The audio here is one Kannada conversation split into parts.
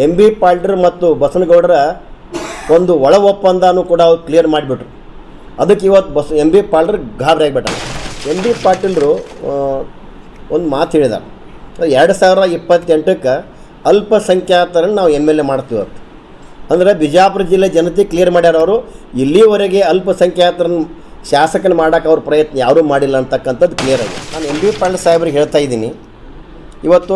ಎಂ ಬಿ ಪಾಟೀಲ್ ಮತ್ತು ಬಸನಗೌಡರ ಒಂದು ಒಳ ಒಪ್ಪಂದನೂ ಕೂಡ ಅವ್ರು ಕ್ಲಿಯರ್ ಮಾಡಿಬಿಟ್ರು. ಅದಕ್ಕೆ ಇವತ್ತು ಎಂ ಬಿ ಪಾಟೀಲ್ ಗಾಬರಿ ಆಗಿಬಿಟ್ಟ. ಎಂ ಬಿ ಪಾಟೀಲರು ಒಂದು ಮಾತು ಹೇಳಿದ್ದಾರೆ, 2028ಕ್ಕೆ ಅಲ್ಪಸಂಖ್ಯಾತರನ್ನು ನಾವು MLA ಮಾಡ್ತೀವಿ ಅಂತ. ಅಂದರೆ ಬಿಜಾಪುರ ಜಿಲ್ಲೆ ಜನತೆ ಕ್ಲಿಯರ್ ಮಾಡ್ಯಾರ. ಅವರು ಇಲ್ಲಿವರೆಗೆ ಅಲ್ಪಸಂಖ್ಯಾತರನ್ನು ಶಾಸಕನ ಮಾಡೋಕೆ ಅವ್ರ ಪ್ರಯತ್ನ ಯಾರೂ ಮಾಡಿಲ್ಲ ಅಂತಕ್ಕಂಥದ್ದು ಕ್ಲಿಯರ್ ಆಗಿದೆ. ನಾನು ಎಂ ಬಿ ಪಾಟೀಲ್ ಸಾಹೇಬ್ರಿಗೆ ಹೇಳ್ತಾ ಇದ್ದೀನಿ, ಇವತ್ತು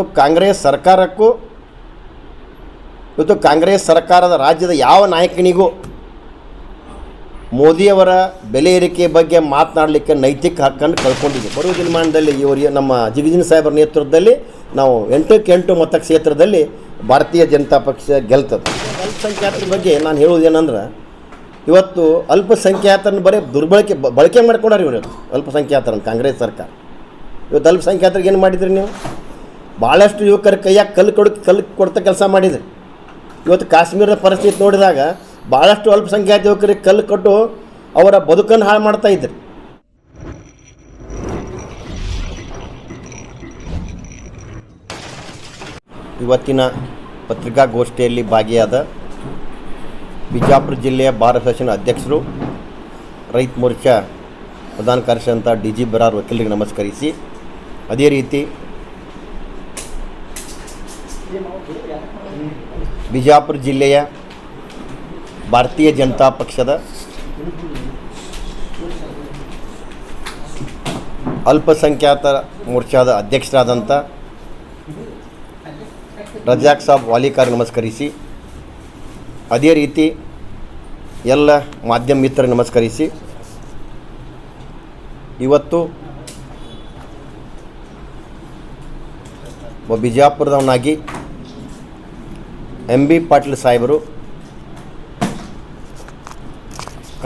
ಕಾಂಗ್ರೆಸ್ ಸರ್ಕಾರದ ರಾಜ್ಯದ ಯಾವ ನಾಯಕನಿಗೂ ಮೋದಿಯವರ ಬೆಲೆ ಏರಿಕೆ ಬಗ್ಗೆ ಮಾತನಾಡಲಿಕ್ಕೆ ನೈತಿಕ ಹಕ್ಕನ್ನು ಕಳ್ಕೊಂಡಿದ್ದೀವಿ. ಬರುವ ದಿನಮಾನದಲ್ಲಿ ಇವರು ನಮ್ಮ ಜಿಗಜಿನ್ ಸಾಹೇಬರ ನೇತೃತ್ವದಲ್ಲಿ ನಾವು 8ಕ್ಕೆ 8 ಮತಕ್ಷೇತ್ರದಲ್ಲಿ ಭಾರತೀಯ ಜನತಾ ಪಕ್ಷ ಗೆಲ್ತದೆ. ಅಲ್ಪಸಂಖ್ಯಾತರ ಬಗ್ಗೆ ನಾನು ಹೇಳುವುದೇನೆಂದ್ರೆ, ಇವತ್ತು ಅಲ್ಪಸಂಖ್ಯಾತರನ್ನು ಬರೀ ಬಳಕೆ ಮಾಡ್ಕೊಂಡಾರ ಇವರು. ಅಲ್ಪಸಂಖ್ಯಾತರನ್ನು ಕಾಂಗ್ರೆಸ್ ಸರ್ಕಾರ ಇವತ್ತು ಅಲ್ಪಸಂಖ್ಯಾತರಿಗೆ ಏನು ಮಾಡಿದ್ರಿ ನೀವು? ಭಾಳಷ್ಟು ಯುವಕರ ಕೈಯಾಗ ಕಲ್ಲು ಕೊಡ್ತಾ ಕೆಲಸ ಮಾಡಿದ್ರಿ. ಇವತ್ತು ಕಾಶ್ಮೀರದ ಪರಿಸ್ಥಿತಿ ನೋಡಿದಾಗ ಭಾಳಷ್ಟು ಅಲ್ಪಸಂಖ್ಯಾತ ಯುವಕರಿಗೆ ಕಲ್ಲು ಕೊಟ್ಟು ಅವರ ಬದುಕನ್ನು ಹಾಳು ಮಾಡ್ತಾ ಇದ್ದರು. ಇವತ್ತಿನ ಪತ್ರಿಕಾಗೋಷ್ಠಿಯಲ್ಲಿ ಭಾಗಿಯಾದ ಬಿಜಾಪುರ ಜಿಲ್ಲೆಯ ಬಾರ್ ಅಸೋಸಿಯೇಷನ್ ಅಧ್ಯಕ್ಷರು, ರೈತ ಮೋರ್ಚಾ ಪ್ರಧಾನ ಕಾರ್ಯದರ್ಶಿ DG ಬರಾರ್ ವಕೀಲರಿಗೆ ನಮಸ್ಕರಿಸಿ, ಅದೇ ರೀತಿ ಬಿಜಾಪುರ ಜಿಲ್ಲೆಯ ಭಾರತೀಯ ಜನತಾ ಪಕ್ಷದ ಅಲ್ಪಸಂಖ್ಯಾತ ಮೋರ್ಚಾದ ಅಧ್ಯಕ್ಷರಾದಂಥ ರಜಾಕ್ ಸಾಬ್ ವಾಲಿಕಾರ್ ನಮಸ್ಕರಿಸಿ, ಅದೇ ರೀತಿ ಎಲ್ಲ ಮಾಧ್ಯಮ ಮಿತ್ರರಿಗೆ ನಮಸ್ಕರಿಸಿ, ಇವತ್ತು ಬಿಜಾಪುರದವನಾಗಿ ಎಂ ಬಿ ಪಾಟೀಲ್ ಸಾಹೇಬರು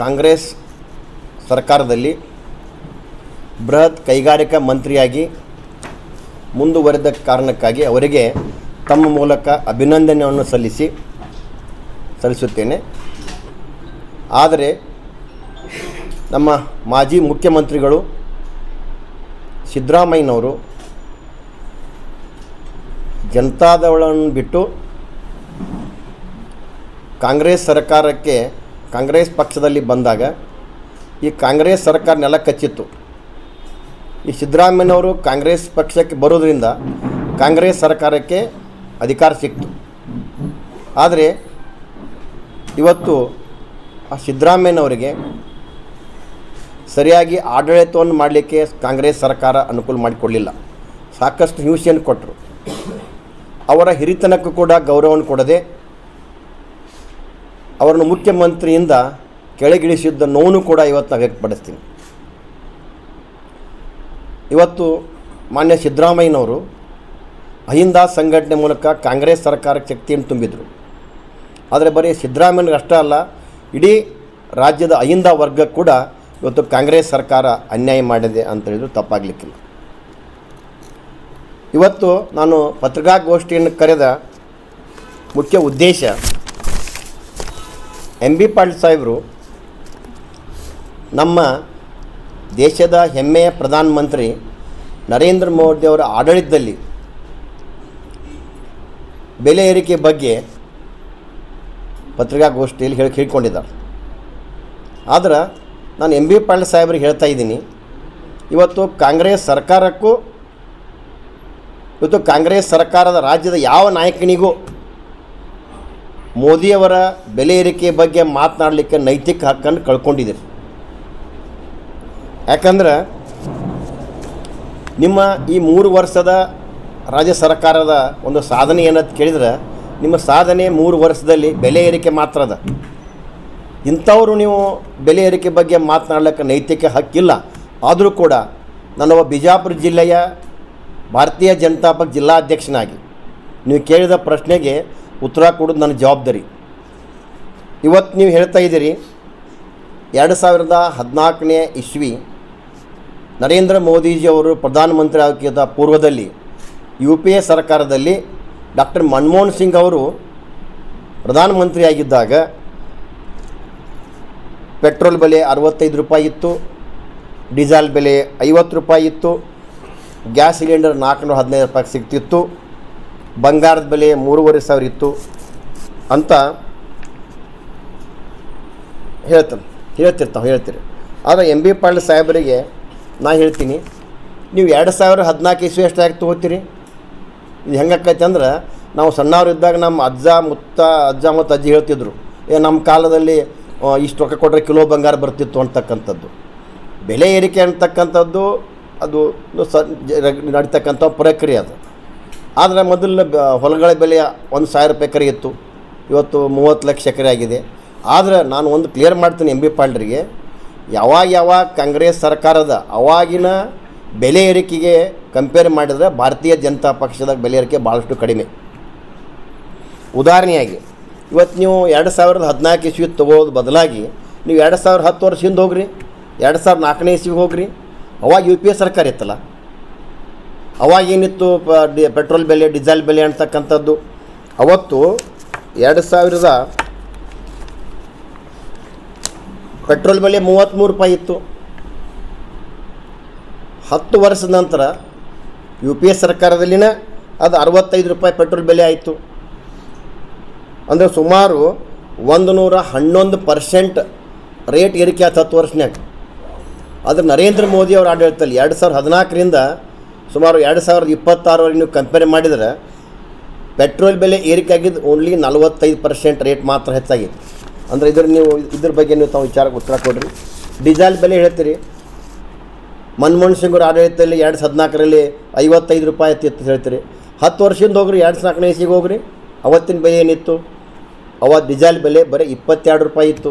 ಕಾಂಗ್ರೆಸ್ ಸರ್ಕಾರದಲ್ಲಿ ಬೃಹತ್ ಕೈಗಾರಿಕಾ ಮಂತ್ರಿಯಾಗಿ ಮುಂದುವರೆದ ಕಾರಣಕ್ಕಾಗಿ ಅವರಿಗೆ ತಮ್ಮ ಮೂಲಕ ಅಭಿನಂದನೆಯನ್ನು ಸಲ್ಲಿಸುತ್ತೇನೆ. ಆದರೆ ನಮ್ಮ ಮಾಜಿ ಮುಖ್ಯಮಂತ್ರಿಗಳು ಸಿದ್ದರಾಮಯ್ಯನವರು ಜನತಾದಳವನ್ನು ಬಿಟ್ಟು ಕಾಂಗ್ರೆಸ್ ಪಕ್ಷದಲ್ಲಿ ಬಂದಾಗ ಈ ಕಾಂಗ್ರೆಸ್ ಸರ್ಕಾರ ನೆಲ ಕಚ್ಚಿತ್ತು. ಈ ಸಿದ್ದರಾಮಯ್ಯನವರು ಕಾಂಗ್ರೆಸ್ ಪಕ್ಷಕ್ಕೆ ಬರೋದ್ರಿಂದ ಕಾಂಗ್ರೆಸ್ ಸರ್ಕಾರಕ್ಕೆ ಅಧಿಕಾರ ಸಿಕ್ತು. ಆದರೆ ಇವತ್ತು ಆ ಸಿದ್ದರಾಮಯ್ಯನವರಿಗೆ ಸರಿಯಾಗಿ ಆಡಳಿತವನ್ನು ಮಾಡಲಿಕ್ಕೆ ಕಾಂಗ್ರೆಸ್ ಸರ್ಕಾರ ಅನುಕೂಲ ಮಾಡಿಕೊಡಲಿಲ್ಲ. ಸಾಕಷ್ಟು ಹಿಂಸೆಯನ್ನು ಕೊಟ್ಟರು. ಅವರ ಹಿರಿತನಕ್ಕೂ ಕೂಡ ಗೌರವವನ್ನು ಕೊಡದೆ ಅವರನ್ನು ಮುಖ್ಯಮಂತ್ರಿಯಿಂದ ಕೆಳಗಿಳಿಸಿದ್ದ ನೋವನ್ನು ಕೂಡ ಇವತ್ತು ನಾವು ವ್ಯಕ್ತಪಡಿಸ್ತೀನಿ. ಇವತ್ತು ಮಾನ್ಯ ಸಿದ್ದರಾಮಯ್ಯನವರು ಅಹಿಂದ ಸಂಘಟನೆ ಮೂಲಕ ಕಾಂಗ್ರೆಸ್ ಸರ್ಕಾರಕ್ಕೆ ಶಕ್ತಿಯನ್ನು ತುಂಬಿದರು. ಆದರೆ ಬರೀ ಸಿದ್ದರಾಮಯ್ಯನಿಗೆ ಅಷ್ಟೇ ಅಲ್ಲ, ಇಡೀ ರಾಜ್ಯದ ಅಹಿಂದ ವರ್ಗ ಕೂಡ ಇವತ್ತು ಕಾಂಗ್ರೆಸ್ ಸರ್ಕಾರ ಅನ್ಯಾಯ ಮಾಡಿದೆ ಅಂತ ಹೇಳಿದ್ರು ತಪ್ಪಾಗಲಿಕ್ಕಿಲ್ಲ. ಇವತ್ತು ನಾನು ಪತ್ರಿಕಾಗೋಷ್ಠಿಯನ್ನು ಕರೆದ ಮುಖ್ಯ ಉದ್ದೇಶ, ಎಂ ಬಿ ಪಾಟೀಲ್ ಸಾಹೇಬರು ನಮ್ಮ ದೇಶದ ಹೆಮ್ಮೆಯ ಪ್ರಧಾನಮಂತ್ರಿ ನರೇಂದ್ರ ಮೋದಿಯವರ ಆಡಳಿತದಲ್ಲಿ ಬೆಲೆ ಏರಿಕೆ ಬಗ್ಗೆ ಪತ್ರಿಕಾಗೋಷ್ಠಿಯಲ್ಲಿ ಹೇಳಿಕೊಂಡಿದ್ದಾರೆ. ಆದರೆ ನಾನು ಎಂ ಬಿ ಪಾಟೀಲ್ ಸಾಹೇಬರಿಗೆ ಹೇಳ್ತಾ ಇದ್ದೀನಿ, ಇವತ್ತು ಕಾಂಗ್ರೆಸ್ ಸರ್ಕಾರದ ರಾಜ್ಯದ ಯಾವ ನಾಯಕನಿಗೂ ಮೋದಿಯವರ ಬೆಲೆ ಏರಿಕೆ ಬಗ್ಗೆ ಮಾತನಾಡಲಿಕ್ಕೆ ನೈತಿಕ ಹಕ್ಕನ್ನು ಕಳ್ಕೊಂಡಿದ್ದೀರಿ. ಯಾಕಂದ್ರೆ ನಿಮ್ಮ ಈ 3 ವರ್ಷದ ರಾಜ್ಯ ಸರ್ಕಾರದ ಒಂದು ಸಾಧನೆ ಏನಂತ ಕೇಳಿದ್ರೆ, ನಿಮ್ಮ ಸಾಧನೆ 3 ವರ್ಷದಲ್ಲಿ ಬೆಲೆ ಏರಿಕೆ ಮಾತ್ರ ಅದ. ಇಂಥವರು ನೀವು ಬೆಲೆ ಏರಿಕೆ ಬಗ್ಗೆ ಮಾತನಾಡಲಿಕ್ಕೆ ನೈತಿಕ ಹಕ್ಕಿಲ್ಲ. ಆದರೂ ಕೂಡ ನಾನೊಬ್ಬ ಬಿಜಾಪುರ ಜಿಲ್ಲೆಯ ಭಾರತೀಯ ಜನತಾ ಪಕ್ಷ ಜಿಲ್ಲಾಧ್ಯಕ್ಷನಾಗಿ ನೀವು ಕೇಳಿದ ಪ್ರಶ್ನೆಗೆ ಉತ್ತರ ಕೊಡೋದು ನನ್ನ ಜವಾಬ್ದಾರಿ. ಇವತ್ತು ನೀವು ಹೇಳ್ತಾ ಇದ್ದೀರಿ 2014ನೇ ಇಸ್ವಿ ನರೇಂದ್ರ ಮೋದಿಜಿಯವರು ಪ್ರಧಾನಮಂತ್ರಿ ಆಗಿದ್ದ ಪೂರ್ವದಲ್ಲಿ UPA ಸರ್ಕಾರದಲ್ಲಿ ಡಾಕ್ಟರ್ ಮನಮೋಹನ್ ಸಿಂಗ್ ಅವರು ಪ್ರಧಾನಮಂತ್ರಿಯಾಗಿದ್ದಾಗ ಪೆಟ್ರೋಲ್ ಬೆಲೆ 65 ರೂಪಾಯಿ ಇತ್ತು, ಡೀಸೆಲ್ ಬೆಲೆ 50 ರೂಪಾಯಿ ಇತ್ತು, ಗ್ಯಾಸ್ ಸಿಲಿಂಡರ್ 415 ರೂಪಾಯಿಗೆ ಸಿಗ್ತಿತ್ತು, ಬಂಗಾರದ ಬೆಲೆ 3,500 ಇತ್ತು, ಅಂತ ಹೇಳ್ತೀರಿ. ಆದರೆ ಎಂ ಬಿ ಪಾಟೀಲ್ ಸಾಹೇಬರಿಗೆ ನಾ ಹೇಳ್ತೀನಿ, ನೀವು 2014 ಇಸ್ವಿ ಎಷ್ಟಾಗಿ ತೊಗೋತೀರಿ? ಇದು ಹೆಂಗಾಕೈತೆ ಅಂದ್ರೆ, ನಾವು ಸಣ್ಣವ್ರು ಇದ್ದಾಗ ನಮ್ಮ ಅಜ್ಜ ಮತ್ತು ಅಜ್ಜಿ ಹೇಳ್ತಿದ್ರು, ನಮ್ಮ ಕಾಲದಲ್ಲಿ ಇಷ್ಟು ರೊಕ್ಕ ಕೊಟ್ಟರೆ ಕಿಲೋ ಬಂಗಾರ ಬರ್ತಿತ್ತು ಅಂತಕ್ಕಂಥದ್ದು. ಬೆಲೆ ಏರಿಕೆ ಅಂತಕ್ಕಂಥದ್ದು ಅದು ನಡೀತಕ್ಕಂಥ ಪ್ರಕ್ರಿಯೆ ಅದು. ಆದರೆ ಮೊದಲು ಹೊಲಗಳ ಬೆಲೆ 1,000 ರೂಪಾಯಿ ಎಕರೆ ಇತ್ತು, ಇವತ್ತು 30 ಲಕ್ಷ ಎಕರೆ ಆಗಿದೆ. ಆದರೆ ನಾನು ಒಂದು ಕ್ಲಿಯರ್ ಮಾಡ್ತೀನಿ ಎಂ ಬಿ ಪಾಟೀಲ್ರಿಗೆ, ಯಾವಾಗ ಕಾಂಗ್ರೆಸ್ ಸರ್ಕಾರದ ಅವಾಗಿನ ಬೆಲೆ ಏರಿಕೆಗೆ ಕಂಪೇರ್ ಮಾಡಿದರೆ ಭಾರತೀಯ ಜನತಾ ಪಕ್ಷದ ಬೆಲೆ ಏರಿಕೆ ಭಾಳಷ್ಟು ಕಡಿಮೆ. ಉದಾಹರಣೆಯಾಗಿ ಇವತ್ತು ನೀವು 2014 ಇಸ್ವಿ ತೊಗೋದು ಬದಲಾಗಿ ನೀವು 2010 ವರ್ಷ ಹಿಂದೆ ಹೋಗ್ರಿ, 2004 ಇಸ್ವಿಗೆ ಹೋಗ್ರಿ. ಅವಾಗ UPA ಸರ್ಕಾರ ಇತ್ತಲ್ಲ, ಅವಾಗೇನಿತ್ತು ಪೆಟ್ರೋಲ್ ಬೆಲೆ, ಡೀಸೆಲ್ ಬೆಲೆ ಅಂತಕ್ಕಂಥದ್ದು. ಅವತ್ತು 2000 ಪೆಟ್ರೋಲ್ ಬೆಲೆ 33 ರೂಪಾಯಿ ಇತ್ತು. 10 ವರ್ಷದ ನಂತರ UPA ಸರ್ಕಾರದಲ್ಲಿನ ಅದು 65 ರೂಪಾಯಿ ಪೆಟ್ರೋಲ್ ಬೆಲೆ ಆಯಿತು. ಅಂದರೆ ಸುಮಾರು 111% ರೇಟ್ ಏರಿಕೆ ಆಯ್ತು 10 ವರ್ಷನ್ಯಾಗ. ಆದರೆ ನರೇಂದ್ರ ಮೋದಿ ಅವ್ರ ಆಡಳಿತದಲ್ಲಿ 2014ರಿಂದ ಸುಮಾರು 2026ವರೆಗೆ ನೀವು ಕಂಪೇರ್ ಮಾಡಿದರೆ ಪೆಟ್ರೋಲ್ ಬೆಲೆ ಏರಿಕೆ ಆಗಿದ್ದು ಓನ್ಲಿ 45% ರೇಟ್ ಮಾತ್ರ ಹೆಚ್ಚಾಗಿದೆ. ಅಂದರೆ ಇದ್ರ ಬಗ್ಗೆ ನೀವು ತಾವು ವಿಚಾರಕ್ಕೆ ಉತ್ತರ ಕೊಡ್ರಿ. ಡೀಸೆಲ್ ಬೆಲೆ ಹೇಳ್ತೀರಿ, ಮನಮೋಹನ್ ಸಿಂಗ್ ಅವ್ರ ಆಡಳಿತದಲ್ಲಿ 2014ರಲ್ಲಿ 55 ರೂಪಾಯಿ ಇತ್ತು ಹೇಳ್ತೀರಿ. 10 ವರ್ಷದಿಂದ ಹೋಗ್ರಿ, 2004 ಇಸ್ವಿಗೆ ಹೋಗ್ರಿ, ಅವತ್ತಿನ ಬೆಲೆ ಏನಿತ್ತು? ಅವತ್ತು ಡೀಸೆಲ್ ಬೆಲೆ ಬರೀ 22 ರೂಪಾಯಿ ಇತ್ತು.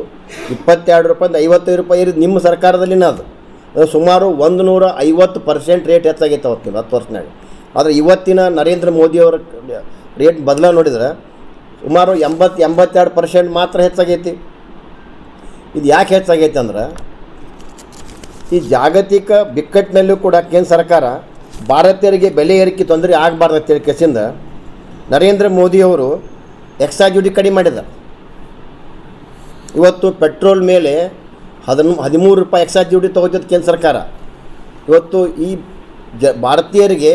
22 ರೂಪಾಯಿಂದ 55 ರೂಪಾಯಿ ಇರೋದು ನಿಮ್ಮ ಸರ್ಕಾರದಲ್ಲಿನ ಅದು ಸುಮಾರು 150% ರೇಟ್ ಹೆಚ್ಚಾಗೈತೆ ಅವತ್ತಿನ 10 ವರ್ಷನಾಗ. ಆದರೆ ಇವತ್ತಿನ ನರೇಂದ್ರ ಮೋದಿಯವರ ರೇಟ್ ಬದಲಾವಣೆ ನೋಡಿದರೆ ಸುಮಾರು 82% ಮಾತ್ರ ಹೆಚ್ಚಾಗೈತಿ. ಇದು ಯಾಕೆ ಹೆಚ್ಚಾಗೈತೆ ಅಂದ್ರೆ, ಈ ಜಾಗತಿಕ ಬಿಕ್ಕಟ್ಟಿನಲ್ಲೂ ಕೂಡ ಕೇಂದ್ರ ಸರ್ಕಾರ ಭಾರತೀಯರಿಗೆ ಬೆಲೆ ಏರಿಕೆ ತೊಂದರೆ ಆಗಬಾರ್ದು ಅಂತೇಳಿ ಕೆಸಿಂದ ನರೇಂದ್ರ ಮೋದಿಯವರು ಎಕ್ಸೈಸ್ ಡ್ಯೂಟಿ ಕಡಿಮೆ ಮಾಡಿದ್ದಾರೆ. ಇವತ್ತು ಪೆಟ್ರೋಲ್ ಮೇಲೆ 13 ರೂಪಾಯಿ ಎಕ್ಸೈಸ್ ಡ್ಯೂಟಿ ತೊಗೋತಿದ್ದು ಕೇಂದ್ರ ಸರ್ಕಾರ. ಇವತ್ತು ಈ ಭಾರತೀಯರಿಗೆ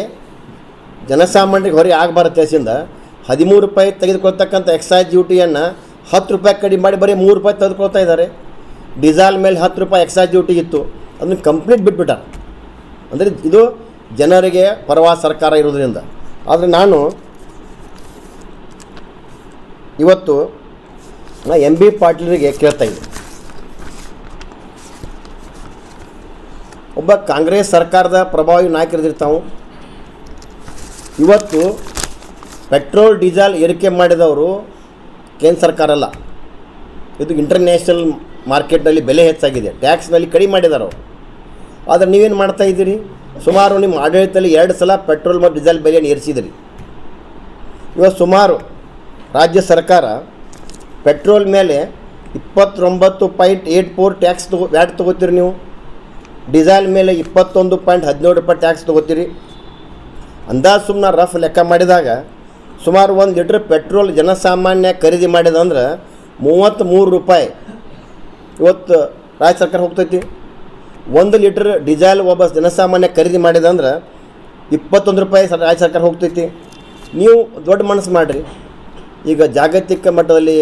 ಜನಸಾಮಾನ್ಯರಿಗೆ ಹೊರೆ ಆಗಬಾರ್ದು ಕೇಸಿಂದ 13 ರೂಪಾಯಿ ತೆಗೆದುಕೊಳ್ತಕ್ಕಂಥ ಎಕ್ಸೈಸ್ ಡ್ಯೂಟಿಯನ್ನು 10 ರೂಪಾಯಿ ಕಡಿಮೆ ಮಾಡಿ ಬರೀ 3 ರೂಪಾಯಿ ತೆಗೆದುಕೊಳ್ತಾ ಇದ್ದಾರೆ. ಡೀಸೆಲ್ ಮೇಲೆ 10 ರೂಪಾಯಿ ಎಕ್ಸೈಸ್ ಡ್ಯೂಟಿ ಇತ್ತು, ಅದನ್ನು ಕಂಪ್ಲೀಟ್ ಬಿಟ್ಬಿಟ್ಟಾರೆ. ಅಂದರೆ ಇದು ಜನರಿಗೆ ಪರವಾದ ಸರ್ಕಾರ ಇರೋದ್ರಿಂದ. ಆದರೆ ನಾನು ಇವತ್ತು ಎಂ ಬಿ ಪಾಟೀಲ್ರಿಗೆ ಕೇಳ್ತಾ ಇದ್ದೀನಿ, ಒಬ್ಬ ಕಾಂಗ್ರೆಸ್ ಸರ್ಕಾರದ ಪ್ರಭಾವಿ ನಾಯಕರಿರ್ತಾವೆ. ಇವತ್ತು ಪೆಟ್ರೋಲ್ ಡೀಸೆಲ್ ಏರಿಕೆ ಮಾಡಿದವರು ಕೇಂದ್ರ ಸರ್ಕಾರ ಅಲ್ಲ, ಇದು ಇಂಟರ್ನ್ಯಾಷನಲ್ ಮಾರ್ಕೆಟ್ನಲ್ಲಿ ಬೆಲೆ ಹೆಚ್ಚಾಗಿದೆ, ಟ್ಯಾಕ್ಸ್ನಲ್ಲಿ ಕಡಿಮೆ ಮಾಡಿದ್ದಾರೆ ಅವರು. ಆದರೆ ನೀವೇನು ಮಾಡ್ತಾ ಇದ್ದೀರಿ? ಸುಮಾರು ನಿಮ್ಮ ಆಡಳಿತದಲ್ಲಿ 2 ಸಲ ಪೆಟ್ರೋಲ್ ಮತ್ತು ಡೀಸೆಲ್ ಬೆಲೆಯನ್ನು ಏರಿಸಿದಿರಿ. ಇವತ್ತು ಸುಮಾರು ರಾಜ್ಯ ಸರ್ಕಾರ ಪೆಟ್ರೋಲ್ ಮೇಲೆ 29.84 ಟ್ಯಾಕ್ಸ್ ವ್ಯಾಟ್ ತೊಗೋತೀರಿ ನೀವು, ಡೀಸೆಲ್ ಮೇಲೆ 21.17 ರೂಪಾಯಿ ಟ್ಯಾಕ್ಸ್ ತೊಗೋತೀರಿ. ಅಂದಾಜು ಸುಮ್ಮನೆ ರಫ್ ಲೆಕ್ಕ ಮಾಡಿದಾಗ ಸುಮಾರು 1 ಲೀಟ್ರ್ ಪೆಟ್ರೋಲ್ ಜನಸಾಮಾನ್ಯ ಖರೀದಿ ಮಾಡಿದಂದ್ರೆ 33 ರೂಪಾಯಿ ಇವತ್ತು ರಾಜ್ಯ ಸರ್ಕಾರ ಹೋಗ್ತೈತಿ. 1 ಲೀಟ್ರ್ ಡೀಸೆಲ್ ಒಬ್ಬ ಜನಸಾಮಾನ್ಯ ಖರೀದಿ ಮಾಡಿದಂದ್ರೆ 21 ರೂಪಾಯಿ ರಾಜ್ಯ ಸರ್ಕಾರ ಹೋಗ್ತೈತಿ. ನೀವು ದೊಡ್ಡ ಮನಸ್ಸು ಮಾಡಿರಿ. ಈಗ ಜಾಗತಿಕ ಮಟ್ಟದಲ್ಲಿ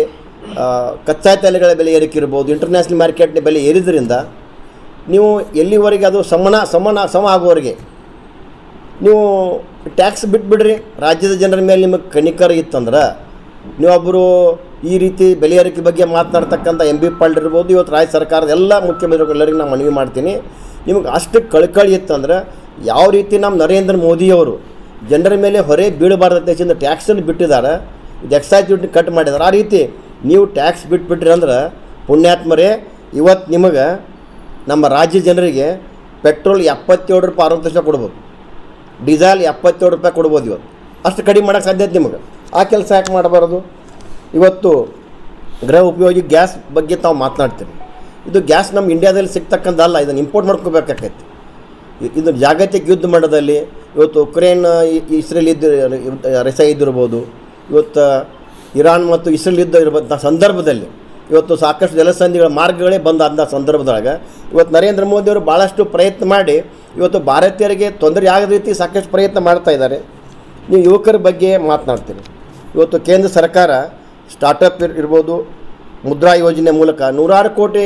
ಕಚ್ಚಾ ತೈಲಗಳ ಬೆಲೆ ಏರಿಕೆ ಇರ್ಬೋದು, ಇಂಟರ್ನ್ಯಾಷನಲ್ ಮಾರ್ಕೆಟ್ನ ಬೆಲೆ ಏರಿದ್ರಿಂದ ನೀವು ಎಲ್ಲಿವರೆಗೆ ಅದು ಸಮ ಆಗುವವರೆಗೆ ನೀವು ಟ್ಯಾಕ್ಸ್ ಬಿಟ್ಬಿಡ್ರಿ. ರಾಜ್ಯದ ಜನರ ಮೇಲೆ ನಿಮಗೆ ಕನಿಕರ ಇತ್ತಂದ್ರೆ ನೀವೊಬ್ಬರು ಈ ರೀತಿ ಬೆಲೆ ಏರಿಕೆ ಬಗ್ಗೆ ಮಾತನಾಡ್ತಕ್ಕಂಥ ಎಂ ಬಿ ಪಾಟೀಲ್ ಇರ್ಬೋದು, ಇವತ್ತು ರಾಜ್ಯ ಸರ್ಕಾರದ ಎಲ್ಲ ಮುಖ್ಯಮಂತ್ರಿಗಳೆಲ್ಲರಿಗೂ ನಾನು ಮನವಿ ಮಾಡ್ತೀನಿ, ನಿಮಗೆ ಅಷ್ಟು ಕಳಕಳಿ ಇತ್ತಂದ್ರೆ ಯಾವ ರೀತಿ ನಮ್ಮ ನರೇಂದ್ರ ಮೋದಿಯವರು ಜನರ ಮೇಲೆ ಹೊರೆ ಬೀಳಬಾರ್ದು ದೇಶದಿಂದ ಟ್ಯಾಕ್ಸನ್ನು ಬಿಟ್ಟಿದ್ದಾರೆ, ಇದು ಎಕ್ಸೈಸ್ ಡ್ಯೂಟಿ ಕಟ್ ಮಾಡಿದ್ದಾರೆ. ಆ ರೀತಿ ನೀವು ಟ್ಯಾಕ್ಸ್ ಬಿಟ್ಬಿಟ್ರಿ ಅಂದ್ರೆ ಪುಣ್ಯಾತ್ಮರೇ, ಇವತ್ತು ನಿಮಗೆ ನಮ್ಮ ರಾಜ್ಯ ಜನರಿಗೆ ಪೆಟ್ರೋಲ್ 77 ರೂಪಾಯಿ 60 ಪೈಸೆ ಕೊಡ್ಬೋದು, ಡೀಸೆಲ್ 77 ರೂಪಾಯಿ ಕೊಡ್ಬೋದು. ಇವತ್ತು ಅಷ್ಟು ಕಡಿಮೆ ಮಾಡೋಕ್ಕೆ ಸಾಧ್ಯತೆ ನಿಮಗೆ. ಆ ಕೆಲಸ ಯಾಕೆ ಮಾಡಬಾರ್ದು? ಇವತ್ತು ಗೃಹ ಉಪಯೋಗಿ ಗ್ಯಾಸ್ ಬಗ್ಗೆ ತಾವು ಮಾತನಾಡ್ತೀರಿ. ಇದು ಗ್ಯಾಸ್ ನಮ್ಮ ಇಂಡಿಯಾದಲ್ಲಿ ಸಿಗ್ತಕ್ಕಂಥಲ್ಲ, ಇದನ್ನು ಇಂಪೋರ್ಟ್ ಮಾಡ್ಕೋಬೇಕಾಗೈತಿ. ಇದು ಜಾಗತಿಕ ಯುದ್ಧ ಮಟ್ಟದಲ್ಲಿ ಇವತ್ತು ಉಕ್ರೇನ್ ಇಸ್ರೇಲ್ ರಷ್ಯಾ ಇದ್ದಿರ್ಬೋದು, ಇವತ್ತು ಇರಾನ್ ಮತ್ತು ಇಸ್ರೇಲ್ ಯುದ್ಧ ಇರ್ಬೋದು ಸಂದರ್ಭದಲ್ಲಿ ಇವತ್ತು ಸಾಕಷ್ಟು ಜಲಸಂಧಿಗಳ ಮಾರ್ಗಗಳೇ ಬಂದ ಅಂಥ ಸಂದರ್ಭದೊಳಗೆ ಇವತ್ತು ನರೇಂದ್ರ ಮೋದಿಯವರು ಭಾಳಷ್ಟು ಪ್ರಯತ್ನ ಮಾಡಿ ಇವತ್ತು ಭಾರತೀಯರಿಗೆ ತೊಂದರೆ ಆಗದ ರೀತಿ ಸಾಕಷ್ಟು ಪ್ರಯತ್ನ ಮಾಡ್ತಾ ಇದ್ದಾರೆ. ನೀವು ಯುವಕರ ಬಗ್ಗೆ ಮಾತನಾಡ್ತೀರಿ. ಇವತ್ತು ಕೇಂದ್ರ ಸರ್ಕಾರ ಸ್ಟಾರ್ಟಪ್ ಇರ್ಬೋದು, ಮುದ್ರಾ ಯೋಜನೆ ಮೂಲಕ ನೂರಾರು ಕೋಟಿ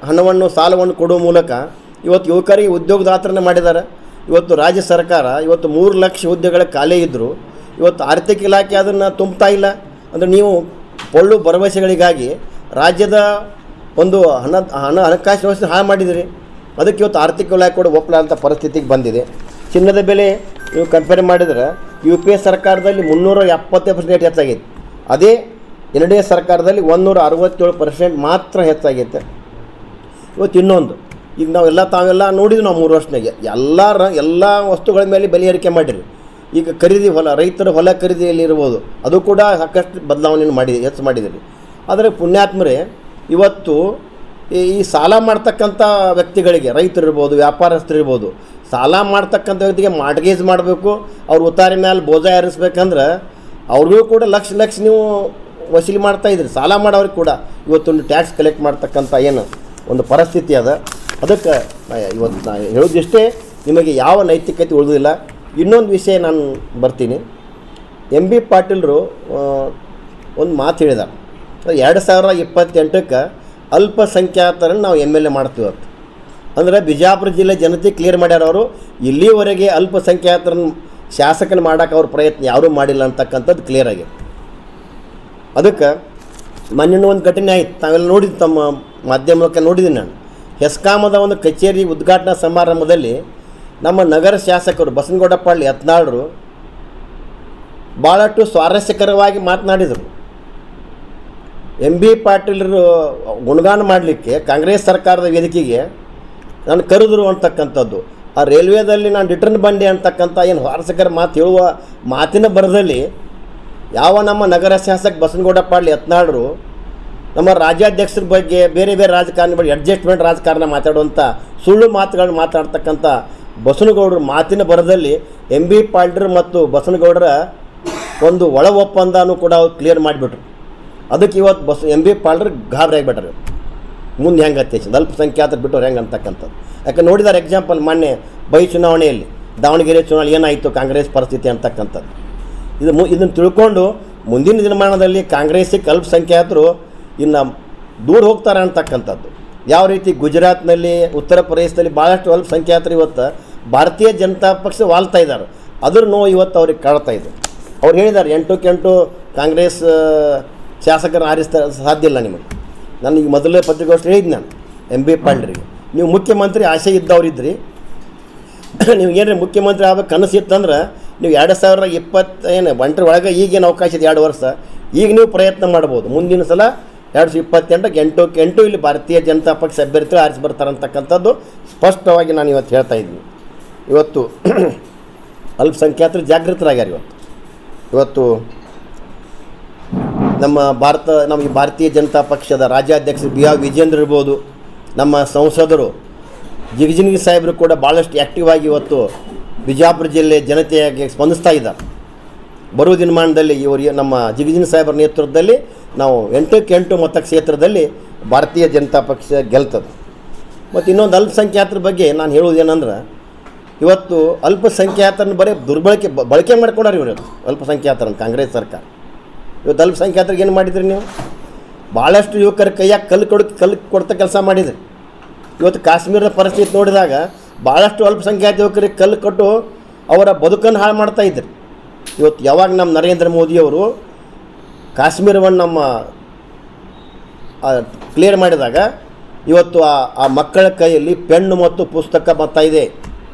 ಹಣವನ್ನು ಸಾಲವನ್ನು ಕೊಡುವ ಮೂಲಕ ಇವತ್ತು ಯುವಕರಿಗೆ ಉದ್ಯೋಗದಾತರನ್ನು ಮಾಡಿದ್ದಾರೆ. ಇವತ್ತು ರಾಜ್ಯ ಸರ್ಕಾರ ಇವತ್ತು 3 ಲಕ್ಷ ಹುದ್ದೆಗಳ ಖಾಲಿ ಇದ್ದರು. ಇವತ್ತು ಆರ್ಥಿಕ ಇಲಾಖೆ ಅದನ್ನು ತುಂಬ್ತಾ ಇಲ್ಲ. ಅಂದರೆ ನೀವು ಪೊಳ್ಳು ಭರವಸೆಗಳಿಗಾಗಿ ರಾಜ್ಯದ ಒಂದು ಹಣಕಾಸು ವ್ಯವಸ್ಥೆ ಹಾಳು ಮಾಡಿದಿರಿ. ಅದಕ್ಕೆ ಇವತ್ತು ಆರ್ಥಿಕ ಇಲಾಖೆ ಕೂಡ ಒಪ್ಪಲಾದಂಥ ಪರಿಸ್ಥಿತಿಗೆ ಬಂದಿದೆ. ಚಿನ್ನದ ಬೆಲೆ ನೀವು ಕಂಪೇರ್ ಮಾಡಿದರೆ UPA ಸರ್ಕಾರದಲ್ಲಿ 370% ಹೆಚ್ಚಾಗೈತೆ. ಅದೇ NDA ಸರ್ಕಾರದಲ್ಲಿ 167% ಮಾತ್ರ ಹೆಚ್ಚಾಗೈತೆ. ಇವತ್ತು ಇನ್ನೊಂದು, ಈಗ ತಾವೆಲ್ಲ ನೋಡಿದ್ವಿ ನಾವು 3 ವರ್ಷನಾಗೆ ಎಲ್ಲ ವಸ್ತುಗಳ ಮೇಲೆ ಬೆಲೆ ಏರಿಕೆ ಮಾಡಿರಿ. ಈಗ ಖರೀದಿ ರೈತರ ಹೊಲ ಖರೀದಿಯಲ್ಲಿ ಇರ್ಬೋದು, ಅದು ಕೂಡ ಸಾಕಷ್ಟು ಬದಲಾವಣೆಯನ್ನು ಹೆಚ್ಚು ಮಾಡಿದ್ದೀರಿ. ಆದರೆ ಪುಣ್ಯಾತ್ಮರೇ, ಇವತ್ತು ಈ ಸಾಲ ಮಾಡ್ತಕ್ಕಂಥ ವ್ಯಕ್ತಿಗಳಿಗೆ, ರೈತರಿರ್ಬೋದು, ವ್ಯಾಪಾರಸ್ಥರಿರ್ಬೋದು, ಸಾಲ ಮಾಡ್ತಕ್ಕಂಥ ವ್ಯಕ್ತಿಗೆ ಮಾರ್ಟ್ಗೇಜ್ ಮಾಡಬೇಕು, ಅವ್ರ ಉತ್ತಾರಿ ಮೇಲೆ ಬೋಜ ಏರಿಸ್ಬೇಕಂದ್ರೆ ಅವ್ರಿಗೂ ಕೂಡ ಲಕ್ಷ ನೀವು ವಸೂಲಿ ಮಾಡ್ತಾಯಿದ್ರಿ. ಸಾಲ ಮಾಡೋರಿಗೆ ಕೂಡ ಇವತ್ತೊಂದು ಟ್ಯಾಕ್ಸ್ ಕಲೆಕ್ಟ್ ಮಾಡ್ತಕ್ಕಂಥ ಏನು ಒಂದು ಪರಿಸ್ಥಿತಿ ಅದ. ಅದಕ್ಕೆ ಇವತ್ತು ನಾನು ಹೇಳೋದಿಷ್ಟೇ, ನಿಮಗೆ ಯಾವ ನೈತಿಕತೆ ಉಳಿದಿಲ್ಲ. ಇನ್ನೊಂದು ವಿಷಯ ನಾನು ಬರ್ತೀನಿ. MB ಪಾಟೀಲರು ಒಂದು ಮಾತು ಹೇಳಿದ್ದಾರೆ, 2028ಕ್ಕೆ ಅಲ್ಪಸಂಖ್ಯಾತರನ್ನು ನಾವು MLA ಮಾಡ್ತೀವಿ ಅಂತ. ಅಂದರೆ ಬಿಜಾಪುರ ಜಿಲ್ಲೆ ಜನತೆ ಕ್ಲಿಯರ್ ಮಾಡ್ಯಾರ. ಅವರು ಇಲ್ಲಿವರೆಗೆ ಅಲ್ಪಸಂಖ್ಯಾತರನ್ನು ಶಾಸಕನ ಮಾಡೋಕೆ ಅವ್ರ ಪ್ರಯತ್ನ ಯಾರೂ ಮಾಡಿಲ್ಲ ಅಂತಕ್ಕಂಥದ್ದು ಕ್ಲಿಯರ್ ಆಗಿದೆ. ಅದಕ್ಕೆ ಮೊನ್ನೆ ಒಂದು ಘಟನೆ ಆಯಿತು, ತಾವೆಲ್ಲ ನೋಡಿದ್ದು, ತಮ್ಮ ಮಾಧ್ಯಮಕ್ಕೆ ನೋಡಿದ್ದೀನಿ ನಾನು. ಹೆಸ್ಕಾಮದ ಒಂದು ಕಚೇರಿ ಉದ್ಘಾಟನಾ ಸಮಾರಂಭದಲ್ಲಿ ನಮ್ಮ ನಗರ ಶಾಸಕರು ಬಸನಗೌಡ ಪಾಳ್ಯ ಯತ್ನಾಳರು ಭಾಳಷ್ಟು ಸ್ವಾರಸ್ಯಕರವಾಗಿ ಮಾತನಾಡಿದರು. MB ಪಾಟೀಲರು ಗುಣಗಾನ ಮಾಡಲಿಕ್ಕೆ ಕಾಂಗ್ರೆಸ್ ಸರ್ಕಾರದ ವೇದಿಕೆಗೆ ನಾನು ಕರೆದರು ಅಂತಕ್ಕಂಥದ್ದು. ಆ ರೈಲ್ವೇದಲ್ಲಿ ನಾನು ರಿಟರ್ನ್ ಬಂದೆ ಅಂತಕ್ಕಂಥ ಏನು ಸ್ವಾರಸ್ಯಕರ ಮಾತು ಹೇಳುವ ಮಾತಿನ ಬರದಲ್ಲಿ ಯಾವ ನಮ್ಮ ನಗರ ಶಾಸಕ ಬಸನಗೌಡ ಪಾಳ್ಯ ಯತ್ನಾಳರು ನಮ್ಮ ರಾಜ್ಯಾಧ್ಯಕ್ಷರ ಬಗ್ಗೆ, ಬೇರೆ ರಾಜಕಾರಣಿ ಬಗ್ಗೆ ಅಡ್ಜಸ್ಟ್ಮೆಂಟ್ ರಾಜಕಾರಣ ಮಾತಾಡುವಂಥ ಸುಳ್ಳು ಮಾತುಗಳನ್ನ ಮಾತಾಡ್ತಕ್ಕಂಥ ಬಸನಗೌಡರ ಮಾತಿನ ಬರದಲ್ಲಿ MB ಪಾಟೀಲರು ಮತ್ತು ಬಸನಗೌಡರ ಒಂದು ಒಳ ಒಪ್ಪಂದನೂ ಕೂಡ ಅವ್ರು ಕ್ಲಿಯರ್ ಮಾಡಿಬಿಟ್ರು. ಅದಕ್ಕೆ ಇವತ್ತು MB ಪಾಟೀಲರು ಗಾಬರಿ ಆಗಿಬಿಟ್ರು. ಮುಂದೆ ಹೆಂಗೆ ಅತ್ಯಂತ ಅಲ್ಪಸಂಖ್ಯಾತರು ಬಿಟ್ಟವ್ರು ಹೆಂಗೆ ಅಂತಕ್ಕಂಥದ್ದು. ಯಾಕೆ ನೋಡಿದ್ದಾರೆ ಎಕ್ಸಾಂಪಲ್ ಮೊನ್ನೆ ಚುನಾವಣೆಯಲ್ಲಿ, ದಾವಣಗೆರೆ ಚುನಾವಣೆ ಏನಾಯಿತು ಕಾಂಗ್ರೆಸ್ ಪರಿಸ್ಥಿತಿ ಅಂತಕ್ಕಂಥದ್ದು. ಇದನ್ನು ತಿಳ್ಕೊಂಡು ಮುಂದಿನ ದಿನಮಾನದಲ್ಲಿ ಕಾಂಗ್ರೆಸ್ಸಿಗೆ ಅಲ್ಪಸಂಖ್ಯಾತರು ಇನ್ನು ದೂರ ಹೋಗ್ತಾರೆ ಅಂತಕ್ಕಂಥದ್ದು. ಯಾವ ರೀತಿ ಗುಜರಾತ್ನಲ್ಲಿ, ಉತ್ತರ ಪ್ರದೇಶದಲ್ಲಿ ಭಾಳಷ್ಟು ಅಲ್ಪಸಂಖ್ಯಾತರು ಇವತ್ತು ಭಾರತೀಯ ಜನತಾ ಪಕ್ಷ ವಾಲ್ತಾ ಇದ್ದಾರೆ. ಅದ್ರ ನೋವು ಇವತ್ತು ಅವ್ರಿಗೆ ಕಾಡ್ತಾ ಇದೆ. ಅವ್ರು ಹೇಳಿದ್ದಾರೆ 8ಕ್ಕೆ8 ಕಾಂಗ್ರೆಸ್ ಶಾಸಕರನ್ನು ಆರಿಸ್ತಾ ಸಾಧ್ಯ ಇಲ್ಲ ನಿಮಗೆ. ನನಗೆ ಮೊದಲೇ ಪತ್ರಿಕಾಗೋಷ್ಠಿ ಹೇಳಿದ್ದು ನಾನು MB ಪಾಟೀಲರಿಗೆ, ನೀವು ಮುಖ್ಯಮಂತ್ರಿ ಆಸೆ ಇದ್ದವರಿದ್ರಿ, ನೀವು ಏನ್ರಿ ಮುಖ್ಯಮಂತ್ರಿ ಆಗಬೇಕು ಕನಸಿತ್ತಂದ್ರೆ ನೀವು 2020 ಒಂಟರ ಒಳಗೆ ಈಗೇನು ಅವಕಾಶ ಇದೆ 2 ವರ್ಷ, ಈಗ ನೀವು ಪ್ರಯತ್ನ ಮಾಡ್ಬೋದು. ಮುಂದಿನ ಸಲ 2028ಕ್ಕೆ 8ಕ್ಕೆ8 ಇಲ್ಲಿ ಭಾರತೀಯ ಜನತಾ ಪಕ್ಷ ಅಭ್ಯರ್ಥಿಗಳು ಆರಿಸಿ ಬರ್ತಾರೆ ಅಂತಕ್ಕಂಥದ್ದು ಸ್ಪಷ್ಟವಾಗಿ ನಾನು ಇವತ್ತು ಹೇಳ್ತಾ ಇದ್ದೀನಿ. ಇವತ್ತು ಅಲ್ಪಸಂಖ್ಯಾತರು ಜಾಗೃತರಾಗ್ಯಾರ. ಇವತ್ತು ನಮ್ಮ ಭಾರತೀಯ ಜನತಾ ಪಕ್ಷದ ರಾಜ್ಯಾಧ್ಯಕ್ಷರು BR ವಿಜೇಂದ್ರ ಇರ್ಬೋದು, ನಮ್ಮ ಸಂಸದರು ಜಿಗಜಿಣಗಿ ಸಾಹೇಬರು ಕೂಡ ಭಾಳಷ್ಟು ಆ್ಯಕ್ಟಿವ್ ಆಗಿ ಇವತ್ತು ಬಿಜಾಪುರ ಜಿಲ್ಲೆ ಜನತೆಯಾಗಿ ಸ್ಪಂದಿಸ್ತಾ ಇದ್ದಾರೆ. ಬರುವ ದಿನಮಾನದಲ್ಲಿ ಇವರು ನಮ್ಮ ಜಿಗಜಿಣಗಿ ಸಾಹೇಬರ ನೇತೃತ್ವದಲ್ಲಿ ನಾವು 8ಕ್ಕೆ8 ಮತಕ್ಷೇತ್ರದಲ್ಲಿ ಭಾರತೀಯ ಜನತಾ ಪಕ್ಷ ಗೆಲ್ತದೆ. ಮತ್ತು ಇನ್ನೊಂದು ಅಲ್ಪಸಂಖ್ಯಾತರ ಬಗ್ಗೆ ನಾನು ಹೇಳೋದೇನೆಂದ್ರೆ, ಇವತ್ತು ಅಲ್ಪಸಂಖ್ಯಾತರನ್ನು ಬರೀ ಬಳಕೆ ಮಾಡ್ಕೊಂಡಾರ ಇವರು. ಅಲ್ಪಸಂಖ್ಯಾತರನ್ನು ಕಾಂಗ್ರೆಸ್ ಸರ್ಕಾರ ಇವತ್ತು ಅಲ್ಪಸಂಖ್ಯಾತರಿಗೆ ಏನು ಮಾಡಿದ್ರಿ ನೀವು? ಭಾಳಷ್ಟು ಯುವಕರ ಕೈಯಾಗ ಕಲ್ಲು ಕೊಡ್ತಾ ಕೆಲಸ ಮಾಡಿದ್ರಿ. ಇವತ್ತು ಕಾಶ್ಮೀರದ ಪರಿಸ್ಥಿತಿ ನೋಡಿದಾಗ ಭಾಳಷ್ಟು ಅಲ್ಪಸಂಖ್ಯಾತ ಯುವಕರಿಗೆ ಕಲ್ಲು ಕೊಟ್ಟು ಅವರ ಬದುಕನ್ನು ಹಾಳು ಮಾಡ್ತಾಯಿದ್ರು. ಇವತ್ತು ಯಾವಾಗ ನಮ್ಮ ನರೇಂದ್ರ ಮೋದಿಯವರು ಕಾಶ್ಮೀರವನ್ನು ನಮ್ಮ ಕ್ಲಿಯರ್ ಮಾಡಿದಾಗ ಇವತ್ತು ಆ ಮಕ್ಕಳ ಕೈಯಲ್ಲಿ ಪೆನ್ನು ಮತ್ತು ಪುಸ್ತಕ ಬರ್ತಾ ಇದೆ.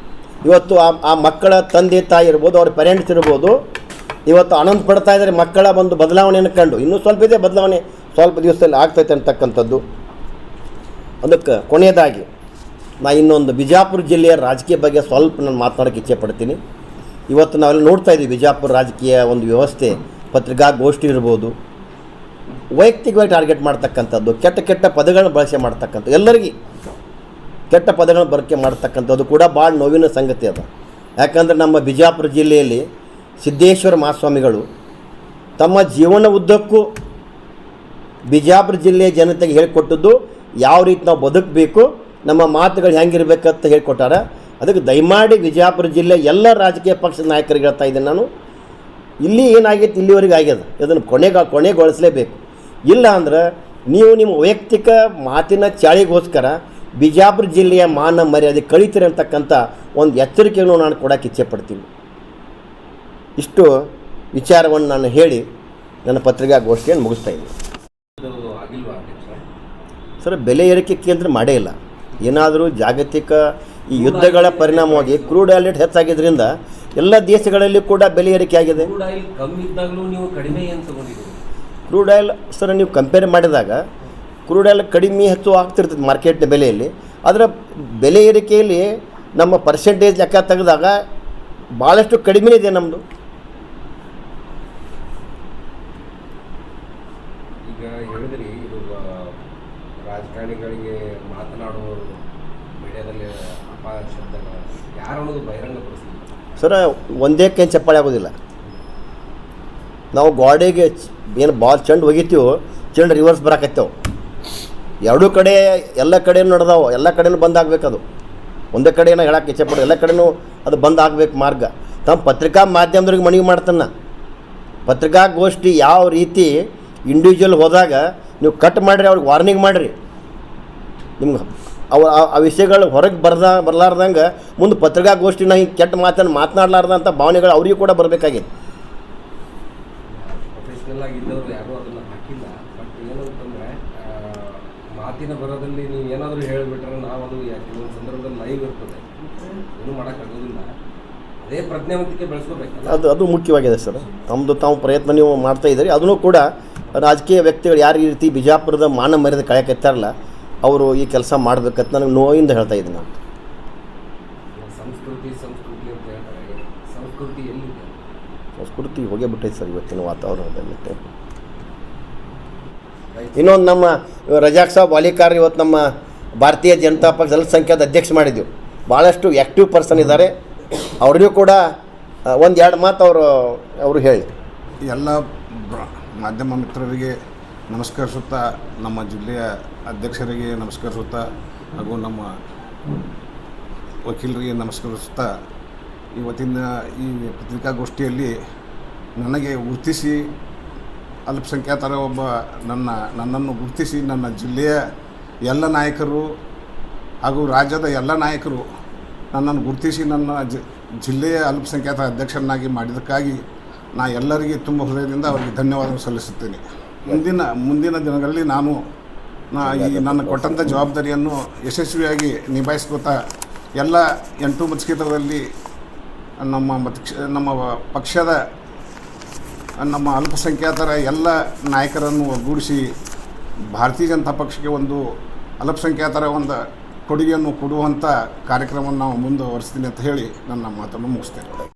ಇವತ್ತು ಆ ಮಕ್ಕಳ ತಂದೆ ತಾಯಿ ಇರ್ಬೋದು, ಅವ್ರ ಪೇರೆಂಟ್ಸ್ ಇರ್ಬೋದು, ಇವತ್ತು ಆನಂದ ಪಡ್ತಾ ಇದ್ದಾರೆ ಮಕ್ಕಳ ಒಂದು ಬದಲಾವಣೆಯನ್ನು ಕಂಡು. ಇನ್ನೂ ಸ್ವಲ್ಪ ಇದೆ ಬದಲಾವಣೆ, ಸ್ವಲ್ಪ ದಿವಸದಲ್ಲಿ ಆಗ್ತೈತೆ ಅಂತಕ್ಕಂಥದ್ದು. ಅದಕ್ಕೆ ಕೊನೆಯದಾಗಿ ನಾನು ಇನ್ನೊಂದು ಬಿಜಾಪುರ ಜಿಲ್ಲೆಯ ರಾಜಕೀಯ ಬಗ್ಗೆ ಸ್ವಲ್ಪ ನಾನು ಮಾತನಾಡೋಕ್ಕೆ ಇಚ್ಛೆ ಪಡ್ತೀನಿ. ಇವತ್ತು ನಾವೆಲ್ಲ ನೋಡ್ತಾ ಇದ್ದೀವಿ ಬಿಜಾಪುರ ರಾಜಕೀಯ ಒಂದು ವ್ಯವಸ್ಥೆ, ಪತ್ರಿಕಾಗೋಷ್ಠಿ ಇರ್ಬೋದು, ವೈಯಕ್ತಿಕವಾಗಿ ಟಾರ್ಗೆಟ್ ಮಾಡ್ತಕ್ಕಂಥದ್ದು, ಕೆಟ್ಟ ಪದಗಳನ್ನ ಬಳಕೆ ಮಾಡ್ತಕ್ಕಂಥದ್ದು, ಎಲ್ಲರಿಗೂ ಕೆಟ್ಟ ಪದಗಳನ್ನ ಬಳಕೆ ಮಾಡ್ತಕ್ಕಂಥದ್ದು ಕೂಡ ಭಾಳ ನೋವಿನ ಸಂಗತಿ ಅದ. ಯಾಕಂದರೆ ನಮ್ಮ ಬಿಜಾಪುರ ಜಿಲ್ಲೆಯಲ್ಲಿ ಸಿದ್ದೇಶ್ವರ ಮಹಾಸ್ವಾಮಿಗಳು ತಮ್ಮ ಜೀವನ ಉದ್ದಕ್ಕೂ ಬಿಜಾಪುರ ಜಿಲ್ಲೆಯ ಜನತೆಗೆ ಹೇಳಿಕೊಟ್ಟದ್ದು ಯಾವ ರೀತಿ ನಾವು ಬದುಕಬೇಕು, ನಮ್ಮ ಮಾತುಗಳು ಹೆಂಗಿರ್ಬೇಕಂತ ಹೇಳಿಕೊಟ್ಟಾರ. ಅದಕ್ಕೆ ದಯಮಾಡಿ ಬಿಜಾಪುರ ಜಿಲ್ಲೆ ಎಲ್ಲ ರಾಜಕೀಯ ಪಕ್ಷದ ನಾಯಕರಿಗೆ ಹೇಳ್ತಾ ಇದ್ದೀನಿ ನಾನು, ಇಲ್ಲಿ ಏನಾಗೈತೆ ಇಲ್ಲಿವರೆಗೆ ಆಗ್ಯದ, ಇದನ್ನು ಕೊನೆಗೊಳಿಸಲೇಬೇಕು. ಇಲ್ಲ ಅಂದ್ರೆ ನೀವು ನಿಮ್ಮ ವೈಯಕ್ತಿಕ ಮಾತಿನ ಚಾಳಿಗೋಸ್ಕರ ಬಿಜಾಪುರ ಜಿಲ್ಲೆಯ ಮಾನ ಮರ್ಯಾದೆ ಕಳೀತೀರಿ ಅಂತಕ್ಕಂಥ ಒಂದು ಎಚ್ಚರಿಕೆಯನ್ನು ನಾನು ಕೊಡೋಕ್ಕೆ ಇಚ್ಛೆಪಡ್ತೀನಿ. ಇಷ್ಟು ವಿಚಾರವನ್ನು ನಾನು ಹೇಳಿ ನನ್ನ ಪತ್ರಿಕಾಗೋಷ್ಠಿಯನ್ನು ಮುಗಿಸ್ತಾ ಇದ್ದೀನಿ. ಸರ್, ಬೆಲೆ ಏರಿಕೆ ಕೇಂದ್ರ ಮಾಡೇ ಇಲ್ಲ. ಏನಾದರೂ ಜಾಗತಿಕ ಈ ಯುದ್ಧಗಳ ಪರಿಣಾಮವಾಗಿ ಕ್ರೂಡ್ ಆಯಿಲ್ ರೇಟ್ ಹೆಚ್ಚಾಗಿದ್ದರಿಂದ ಎಲ್ಲ ದೇಶಗಳಲ್ಲಿ ಕೂಡ ಬೆಲೆ ಏರಿಕೆ ಆಗಿದೆ. ಕ್ರೂಡ್ ಆಯಿಲ್ ಸರ್ ನೀವು ಕಂಪೇರ್ ಮಾಡಿದಾಗ ಕ್ರೂಡ್ ಆಯಿಲ್ ಕಡಿಮೆ ಹೆಚ್ಚು ಆಗ್ತಿರ್ತದೆ ಮಾರ್ಕೆಟ್ ಬೆಲೆಯಲ್ಲಿ. ಅದರ ಬೆಲೆ ಏರಿಕೆಯಲ್ಲಿ ನಮ್ಮ ಪರ್ಸೆಂಟೇಜ್ ಲೆಕ್ಕ ತೆಗೆದಾಗ ಭಾಳಷ್ಟು ಕಡಿಮೆ ಇದೆ ನಮ್ಮದು. ಈಗ ಹೇಳಿದ್ರಿ ಇದು ರಾಜಕಾರಣಿಗಳಿಗೆ ಮಾತನಾಡುವವರು ಮೀಡಿಯಾದಲ್ಲಿ ಅಪಶಬ್ದಗಳು ಯಾರು ಅನ್ನೋದು ಬಹಿರಂಗಪಡಿಸಿಲ್ಲ ಸರ. ಒಂದೇ ಕೈ ಚಪ್ಪಾಳೆ ಆಗೋದಿಲ್ಲ. ನಾವು ಗಾಡಿಗೆ ಏನು ಬಾಲ್ ಚೆಂಡು ಹೋಗಿತೀವೋ ಚೆಂಡು ರಿವರ್ಸ್ ಬರಾಕತ್ತೇವೆ. ಎರಡೂ ಕಡೆ ಎಲ್ಲ ಕಡೆಯೂ ನಡೆದಾವೆ, ಎಲ್ಲ ಕಡೆಯೂ ಬಂದ್ ಆಗ್ಬೇಕು. ಅದು ಒಂದೇ ಕಡೆನ ಹೇಳಕ್ಕೆ ಇಚ್ಛೆಪಡೋದು, ಎಲ್ಲ ಕಡೆಯೂ ಅದು ಬಂದ್ ಆಗಬೇಕು ಮಾರ್ಗ. ತಮ್ಮ ಪತ್ರಿಕಾ ಮಾಧ್ಯಮದವ್ರಿಗೆ ಮನವಿ ಮಾಡ್ತಾನೆ. ಪತ್ರಿಕಾಗೋಷ್ಠಿ ಯಾವ ರೀತಿ ಇಂಡಿವಿಜುವಲ್ ಹೋದಾಗ ನೀವು ಕಟ್ ಮಾಡಿರಿ, ಅವ್ರಿಗೆ ವಾರ್ನಿಂಗ್ ಮಾಡಿರಿ. ನಿಮ್ಗೆ ಆ ವಿಷಯಗಳು ಹೊರಗೆ ಬರಲಾರ್ದಂಗೆ ಮುಂದೆ ಪತ್ರಿಕಾಗೋಷ್ಠಿನ ಹಿಂಗೆ ಕೆಟ್ಟ ಮಾತನ್ನು ಮಾತನಾಡಲಾರ್ದಂಥ ಭಾವನೆಗಳು ಅವರಿಗೂ ಕೂಡ ಬರಬೇಕಾಗಿದೆ. ಪ್ರೊಫೆಷ್ನಲ್ ಆಗಿದ್ದವರು ಯಾರೂ ಅದನ್ನು ಹಾಕಿಲ್ಲ. ಬಟ್ ಏನಂತಂದರೆ ಮಾತಿನ ಬರೋದಲ್ಲಿ ನೀವು ಏನಾದರೂ ಹೇಳಿಬಿಟ್ರೆ ನಾವು ಅದು ಕೆಲವೊಂದು ಸಂದರ್ಭದಲ್ಲಿ ಲೈವ್ ಇರ್ತದೆ, ಏನೂ ಮಾಡೋಕ್ಕಾಗೋದಿಲ್ಲ. ಅದೇ ಪ್ರಜ್ಞಾವಂತಿಕೆ ಬೆಳೆಸ್ಕೋಬೇಕು. ಅದು ಮುಖ್ಯವಾಗಿದೆ ಸರ್. ತಾವು ಪ್ರಯತ್ನ ನೀವು ಮಾಡ್ತಾ ಇದ್ದೀರಿ. ಅದನ್ನು ಕೂಡ ರಾಜಕೀಯ ವ್ಯಕ್ತಿಗಳು ಯಾರು ಈ ರೀತಿ ಬಿಜಾಪುರದ ಮಾನ ಮರ್ಯಾದೆ ಕಳೆಯಕತ್ತಾರಲ್ಲ, ಅವರು ಈ ಕೆಲಸ ಮಾಡಬೇಕಂತ ನನಗೆ ನೋವಿಂದ ಹೇಳ್ತಾ ಇದ್ದೀನಿ. ನಾನು ಸಂಸ್ಕೃತಿ ಅಂತ ಹೇಳ್ತಾರೆ. ಸಂಸ್ಕೃತಿ ಎಲ್ಲಿದೆ? ಸಂಸ್ಕೃತಿ ಹೋಗೇ ಬಿಟ್ಟೈತೆ ಸರ್ ಇವತ್ತಿನ ವಾತಾವರಣದಲ್ಲಿ. ಇನ್ನೊಂದು ನಮ್ಮ ರಜಾಕ್ ಸಾಬ್ ವಾಲಿಕಾರ್ ಇವತ್ತು ನಮ್ಮ ಭಾರತೀಯ ಜನತಾ ಪಕ್ಷ ಅಲ್ಪಸಂಖ್ಯಾತ ಅಧ್ಯಕ್ಷ ಮಾಡಿದ್ದೀವಿ. ಭಾಳಷ್ಟು ಆ್ಯಕ್ಟಿವ್ ಪರ್ಸನ್ ಇದ್ದಾರೆ. ಅವ್ರಿಗೂ ಕೂಡ ಒಂದೆರಡು ಮಾತು ಅವರು ಹೇಳಿ. ಎಲ್ಲ ಮಾಧ್ಯಮ ಮಿತ್ರರಿಗೆ ನಮಸ್ಕರಿಸುತ್ತಾ, ನಮ್ಮ ಜಿಲ್ಲೆಯ ಅಧ್ಯಕ್ಷರಿಗೆ ನಮಸ್ಕರಿಸುತ್ತಾ, ಹಾಗೂ ನಮ್ಮ ವಕೀಲರಿಗೆ ನಮಸ್ಕರಿಸುತ್ತಾ, ಇವತ್ತಿನ ಈ ಪತ್ರಿಕಾಗೋಷ್ಠಿಯಲ್ಲಿ ನನಗೆ ಗುರುತಿಸಿ ಅಲ್ಪಸಂಖ್ಯಾತರ ಒಬ್ಬ ನನ್ನನ್ನು ಗುರುತಿಸಿ ನನ್ನ ಜಿಲ್ಲೆಯ ಎಲ್ಲ ನಾಯಕರು ಹಾಗೂ ರಾಜ್ಯದ ಎಲ್ಲ ನಾಯಕರು ನನ್ನನ್ನು ಗುರುತಿಸಿ ನನ್ನ ಜಿಲ್ಲೆಯ ಅಲ್ಪಸಂಖ್ಯಾತ ಅಧ್ಯಕ್ಷರನ್ನಾಗಿ ಮಾಡಿದ್ದಕ್ಕಾಗಿ ನಾ ಎಲ್ಲರಿಗೆ ತುಂಬ ಹೃದಯದಿಂದ ಅವರಿಗೆ ಧನ್ಯವಾದ ಸಲ್ಲಿಸುತ್ತೇನೆ. ಮುಂದಿನ ದಿನಗಳಲ್ಲಿ ನಾನು ನನ್ನ ಕೊಟ್ಟಂಥ ಜವಾಬ್ದಾರಿಯನ್ನು ಯಶಸ್ವಿಯಾಗಿ ನಿಭಾಯಿಸ್ಕೋತಾ ಎಲ್ಲ 8 ಮತಕ್ಷೇತ್ರದಲ್ಲಿ ನಮ್ಮ ಪಕ್ಷದ ನಮ್ಮ ಅಲ್ಪಸಂಖ್ಯಾತರ ಎಲ್ಲ ನಾಯಕರನ್ನು ಒಗ್ಗೂಡಿಸಿ ಭಾರತೀಯ ಜನತಾ ಪಕ್ಷಕ್ಕೆ ಒಂದು ಅಲ್ಪಸಂಖ್ಯಾತರ ಒಂದು ಕೊಡುಗೆಯನ್ನು ಕೊಡುವಂಥ ಕಾರ್ಯಕ್ರಮವನ್ನು ನಾವು ಮುಂದುವರಿಸ್ತೀನಿ ಅಂತ ಹೇಳಿ ನನ್ನ ಮಾತನ್ನು ಮುಗಿಸ್ತೇನೆ.